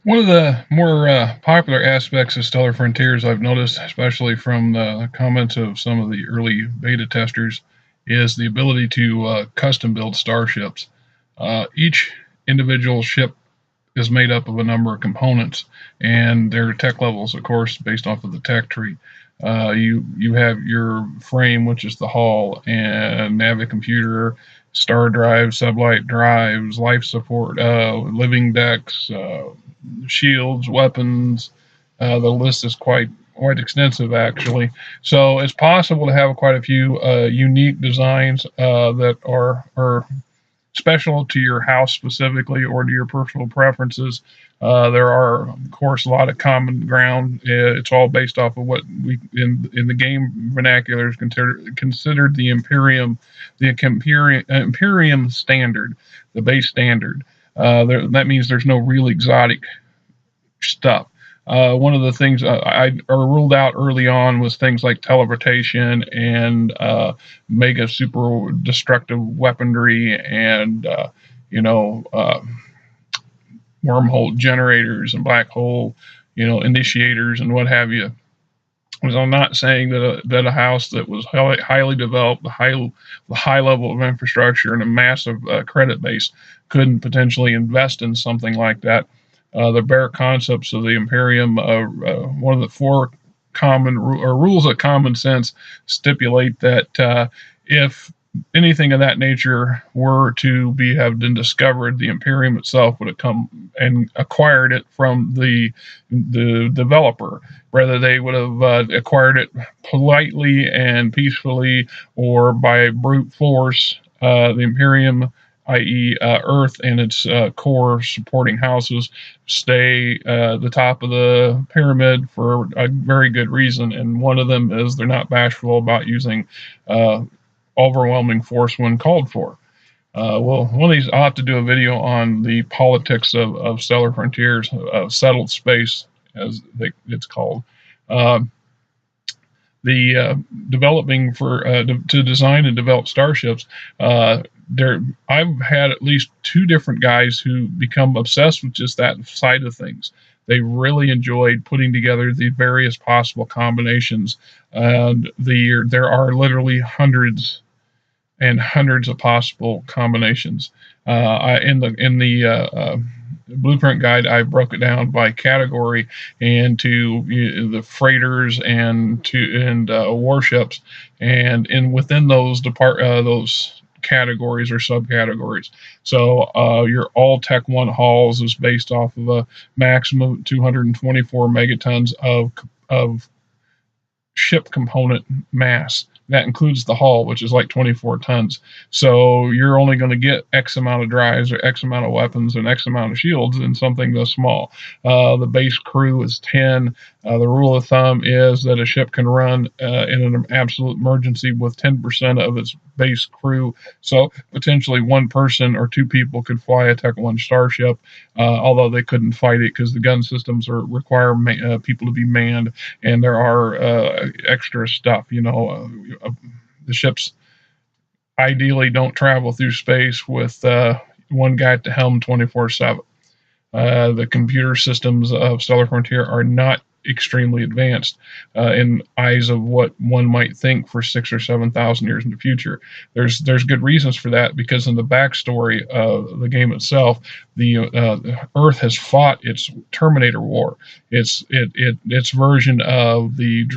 One of the more popular aspects of Stellar Frontiers I've noticed, especially from the comments of some of the early beta testers, is the ability to custom build starships. Each individual ship is made up of a number of components, and their tech levels, of course, based off of the tech tree. You have your frame, which is the hull, and navi computer, star drive, sublight drives, life support, living decks, shields, weapons. The list is quite extensive, actually. So it's possible to have quite a few unique designs that are special to your house specifically or to your personal preferences. There are, of course, a lot of common ground. It's all based off of what we in the game vernacular is considered the Imperium standard, the base standard. That means there's no real exotic stuff. One of the things I ruled out early on was things like teleportation and mega super destructive weaponry and you know uh, wormhole generators and black hole initiators and what have you. So I'm not saying that a house that was highly developed, the high level of infrastructure and a massive credit base couldn't potentially invest in something like that. The bare concepts of the Imperium, one of the four rules of common sense stipulate that if anything of that nature were to have been discovered, the Imperium itself would have come and acquired it from the developer. Whether they would have acquired it politely and peacefully or by brute force, the Imperium, i.e., Earth and its core supporting houses, stay the top of the pyramid for a very good reason. And one of them is they're not bashful about using uh, overwhelming force when called for. Well, one of these, I'll have to do a video on the politics of Stellar Frontiers, settled space, as it's called. Uh, the developing for to design and develop starships. There, I've had at least two different guys who become obsessed with just that side of things. They really enjoyed putting together the various possible combinations, and there are literally hundreds and hundreds of possible combinations. In the blueprint guide, I broke it down by category and to the freighters and warships, and in within those categories or subcategories. So your all Tech One hulls is based off of a maximum 224 megatons of ship component mass. That includes the hull, which is like 24 tons. So you're only going to get X amount of drives or X amount of weapons and X amount of shields in something this small. The base crew is 10. The rule of thumb is that a ship can run in an absolute emergency with 10% of its base crew. So potentially one person or two people could fly a Tech 1 starship, although they couldn't fight it because the gun systems require people to be manned, and there are extra stuff. The ships ideally don't travel through space with one guy at the helm 24/7. The computer systems of Stellar Frontier are not extremely advanced in eyes of what one might think for 6 or 7 thousand years in the future. There's good reasons for that, because in the backstory of the game itself, the Earth has fought its Terminator War. Its version of the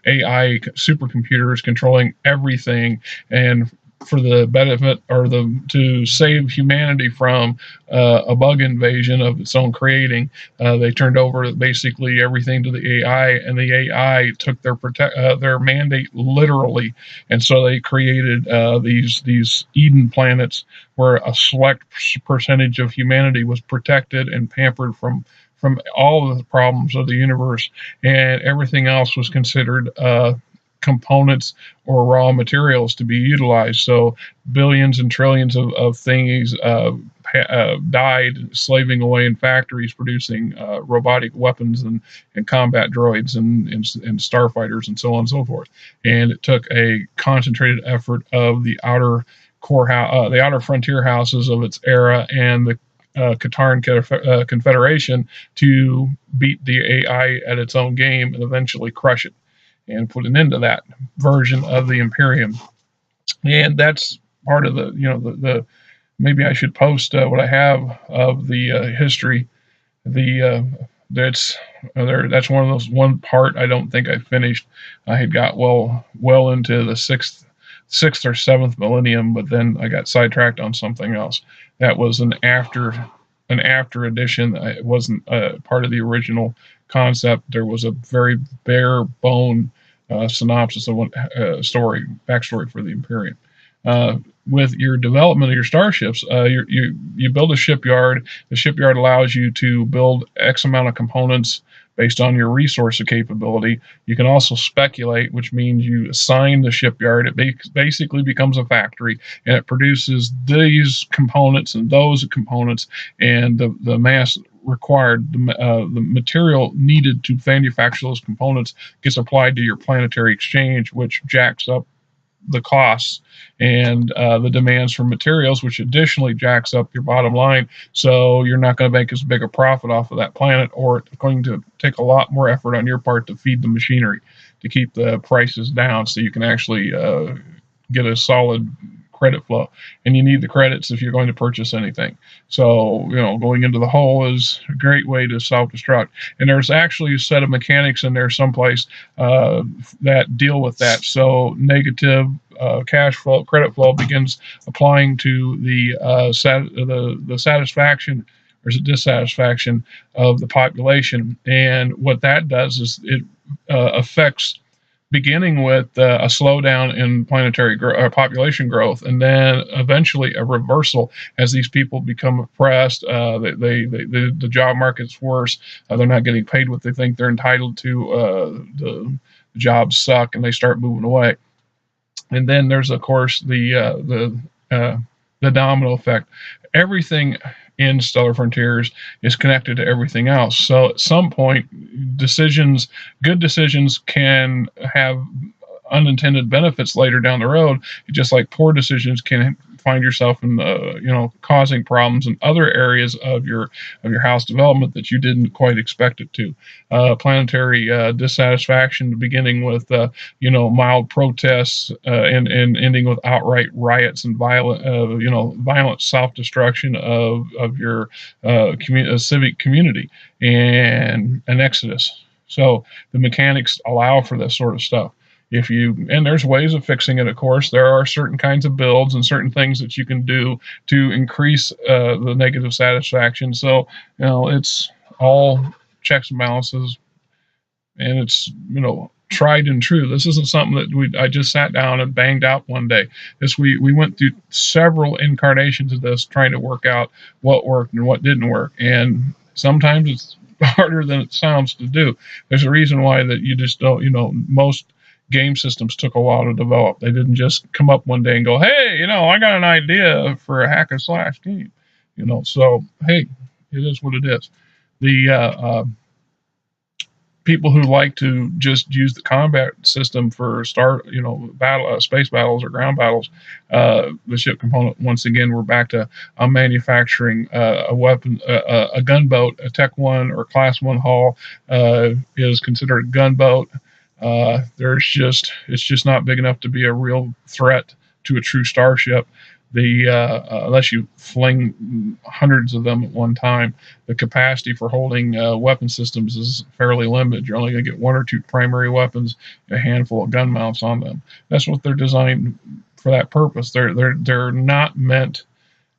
AI supercomputers controlling everything, and for the benefit or to save humanity from a bug invasion of its own creating, they turned over basically everything to the AI, and the AI took their mandate literally, and so they created these Eden planets where a select percentage of humanity was protected and pampered from all of the problems of the universe, and everything else was considered components or raw materials to be utilized. So billions and trillions of thingies died slaving away in factories producing robotic weapons and combat droids and starfighters and so on and so forth. And it took a concentrated effort of the outer the outer frontier houses of its era and Katarn Confederation to beat the AI at its own game and eventually crush it and put an end to that version of the Imperium. And that's part of the maybe I should post what I have of the history. The that's that's one of those one part I don't think I finished. I had got well into the sixth or seventh millennium, but then I got sidetracked on something else. That was an after edition. It wasn't part of the original concept. There was a very bare bone synopsis of one backstory for the Imperium. With your development of your starships, you build a shipyard. The shipyard allows you to build X amount of components based on your resource capability. You can also speculate, which means you assign the shipyard. It basically becomes a factory, and it produces these components and those components, and the mass required, the material needed to manufacture those components gets applied to your planetary exchange, which jacks up the costs and the demands for materials, which additionally jacks up your bottom line. So you're not going to make as big a profit off of that planet, or it's going to take a lot more effort on your part to feed the machinery to keep the prices down so you can actually get a solid credit flow. And you need the credits if you're going to purchase anything. So, going into the hole is a great way to self-destruct. And there's actually a set of mechanics in there someplace that deal with that. So negative cash flow, credit flow begins applying to the satisfaction or dissatisfaction of the population. And what that does is it affects, beginning with a slowdown in planetary population growth, and then eventually a reversal as these people become oppressed. The job market's worse. They're not getting paid what they think they're entitled to. The jobs suck, and they start moving away. And then there's, of course, the domino effect. Everything in Stellar Frontiers is connected to everything else. So at some point, good decisions can have unintended benefits later down the road, just like poor decisions can find yourself in causing problems in other areas of your house development that you didn't quite expect it to. Planetary dissatisfaction, beginning with mild protests and ending with outright riots and violent self-destruction of your civic community, and an exodus. So the mechanics allow for this sort of stuff. And there's ways of fixing it, of course. There are certain kinds of builds and certain things that you can do to increase the negative satisfaction. So, it's all checks and balances, and it's, tried and true. This isn't something that I just sat down and banged out one day. We went through several incarnations of this, trying to work out what worked and what didn't work. And sometimes it's harder than it sounds to do. There's a reason why that you just don't, most game systems took a while to develop. They didn't just come up one day and go, hey, I got an idea for a hack and slash game. So, hey, it is what it is. The people who like to just use the combat system for space battles or ground battles, the ship component, once again, we're back to manufacturing a weapon, a gunboat. A Tech 1 or Class 1 hull is considered a gunboat. It's just not big enough to be a real threat to a true starship. Unless you fling hundreds of them at one time, the capacity for holding weapon systems is fairly limited. You're only going to get one or two primary weapons, a handful of gun mounts on them. That's what they're designed for, that purpose. They're not meant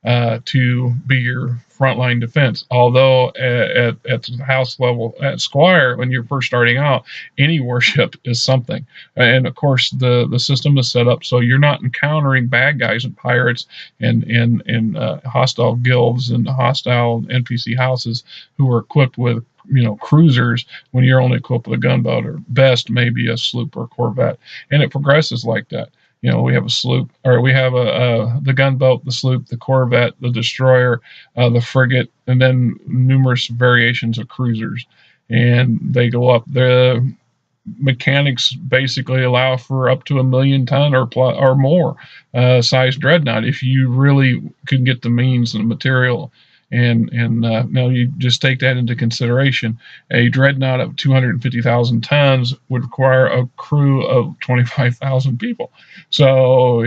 to be your frontline defense. Although at the house level, at Squire, when you're first starting out, any warship is something. And of course, the system is set up so you're not encountering bad guys and pirates and hostile guilds and hostile NPC houses who are equipped with cruisers, when you're only equipped with a gunboat, or best maybe a sloop or corvette. And it progresses like that. We have a sloop, or we have the gunboat, the sloop, the corvette, the destroyer, the frigate, and then numerous variations of cruisers. And they go up. The mechanics basically allow for up to 1 million ton or more size dreadnought, if you really can get the means and the material Now you just take that into consideration. A dreadnought of 250,000 tons would require a crew of 25,000 people. So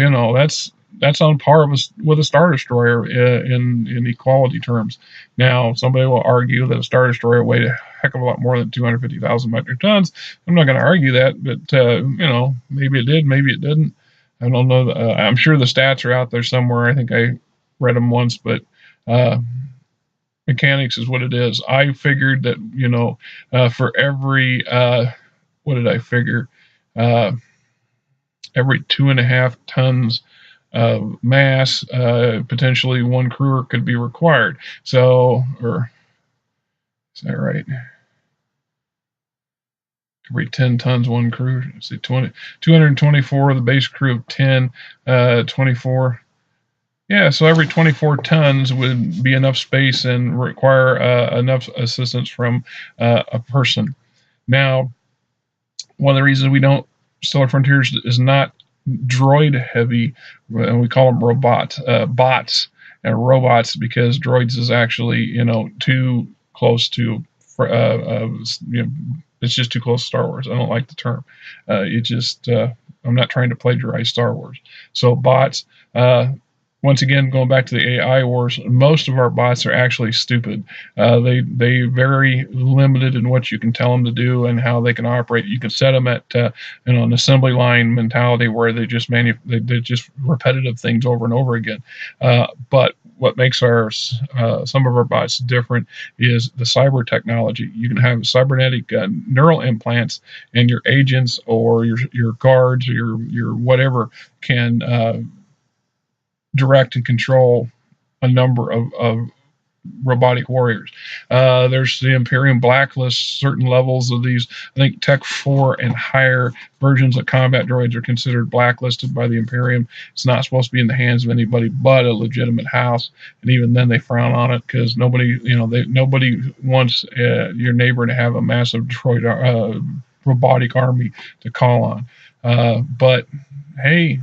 that's on par with a Star Destroyer in equality terms. Now, somebody will argue that a Star Destroyer weighed a heck of a lot more than 250,000 metric tons. I'm not going to argue that, but maybe it did, maybe it didn't. I don't know. I'm sure the stats are out there somewhere. I think I read them once, but uh, mechanics is what it is. I figured that for every what did I figure? Uh, every 2.5 tons of mass, potentially one crewer could be required. So, or is that right? Every 10 tons, one crew. Say 224, the base crew of 10, 24. Yeah, so every 24 tons would be enough space and require enough assistance from a person. Now, one of the reasons we don't, Stellar Frontiers is not droid heavy, and we call them bots and robots, because droids is actually, too close to, it's just too close to Star Wars. I don't like the term. I'm not trying to plagiarize Star Wars. So bots, once again, going back to the AI wars, most of our bots are actually stupid. They very limited in what you can tell them to do and how they can operate. You can set them at an assembly line mentality where they just just repetitive things over and over again. But what makes some of our bots different is the cyber technology. You can have cybernetic neural implants, and your agents or your guards or your whatever can direct and control a number of robotic warriors. There's the Imperium blacklist. Certain levels of these, I think Tech 4 and higher versions of combat droids are considered blacklisted by the Imperium. It's not supposed to be in the hands of anybody but a legitimate house, and even then they frown on it because nobody wants your neighbor to have a massive droid robotic army to call on. But hey,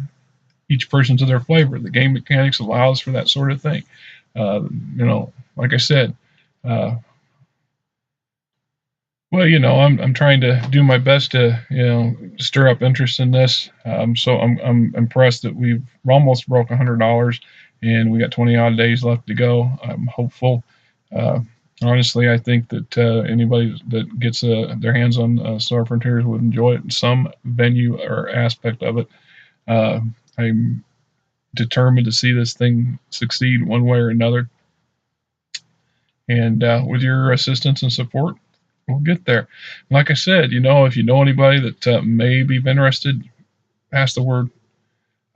each person to their flavor. The game mechanics allows for that sort of thing. Like I said, I'm trying to do my best to stir up interest in this. So I'm impressed that we've almost broke $100, and we got 20 odd days left to go. I'm hopeful. Honestly, I think that anybody that gets their hands on Star Frontiers would enjoy it in some venue or aspect of it. I'm determined to see this thing succeed one way or another. And with your assistance and support, we'll get there. Like I said, if you know anybody that may be interested, pass the word.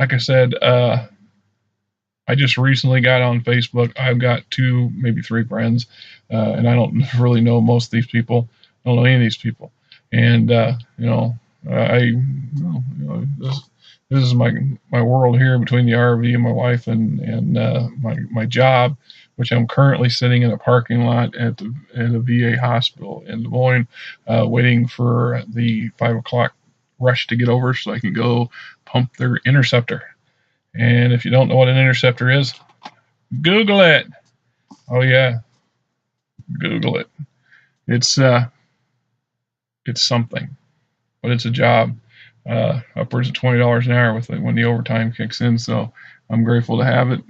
Like I said, I just recently got on Facebook. I've got 2, maybe 3 friends, and I don't really know most of these people. I don't know any of these people. And, this is my world here between the RV and my wife and my job, which I'm currently sitting in a parking lot at a VA hospital in Des Moines, waiting for the 5 o'clock rush to get over so I can go pump their interceptor. And if you don't know what an interceptor is, Google it. Oh yeah, Google it. It's something, but it's a job. Upwards of $20 an hour when the overtime kicks in. So I'm grateful to have it.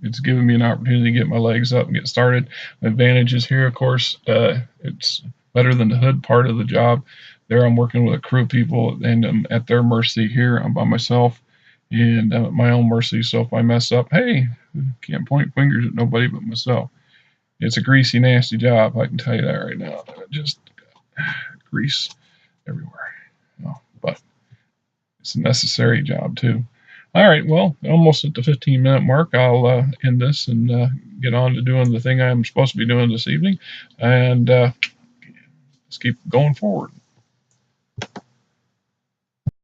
It's given me an opportunity to get my legs up and get started. The advantage is here, of course, it's better than the hood part of the job. There I'm working with a crew of people, and I'm at their mercy. Here I'm by myself and I'm at my own mercy. So if I mess up, hey, can't point fingers at nobody but myself. It's a greasy, nasty job. I can tell you that right now. Just grease everywhere. But it's a necessary job too. All right, well, almost at the 15-minute mark, I'll end this and get on to doing the thing I'm supposed to be doing this evening, and let's keep going forward.